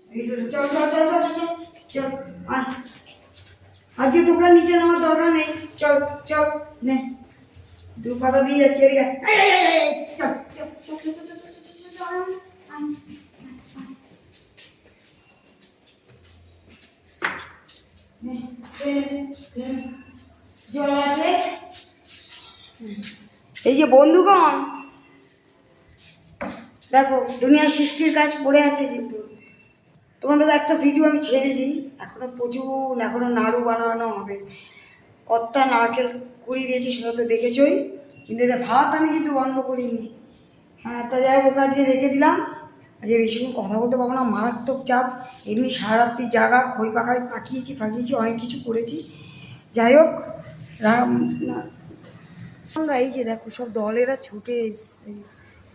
চল চল চল চল চল চল আজকে দোকান নিচে নামার দরকার নেই চল চল নে দু পাতা দিয়ে যাচ্ছে এদিকে চল চল চল চল চল চল চল জল আছে এই যে বন্ধুগণ দেখো দুনিয়ার সৃষ্টির কাজ পড়ে আছে কিন্তু তোমাদের একটা ভিডিও আমি ছেড়েছি এখনো প্রচুর এখনো নাড়ু বানানো হবে কতটা নারকেল কুড়ি দিয়েছি সেটা তো দেখেছই কিন্তু এটা ভাত আমি কিন্তু বন্ধ করিনি হ্যাঁ তা যাই হোক আজকে রেখে দিলাম আজকে বেশিক্ষণ কথা বলতে পারবো না মারাত্মক চাপ এমনি সারা রাত্রি জাগা খই পাখায় ফাঁকিয়েছি অনেক কিছু করেছি যাই হোক আমরা এই যে দেখো সব দলেরা ছুটে এসছে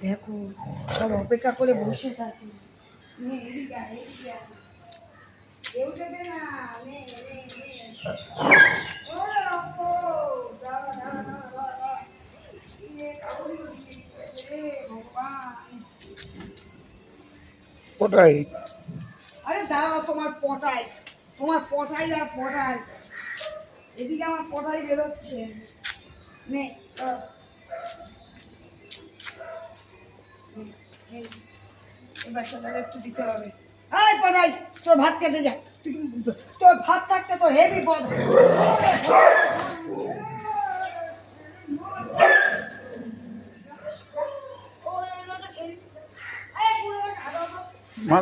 দেখো সব অপেক্ষা করে বসে থাকে কেউ দেবে না পটাই আরে দাঁড়াও তোমার পটাই আর পটাই এদিকে আমার পটাই বেরোচ্ছে নে এই বাচ্চাটাকে একটু দিতে হবে এই পটাই তোর ভাত খেতে যা তুই তোর ভাত থাকতে তোর হেভি বড় মা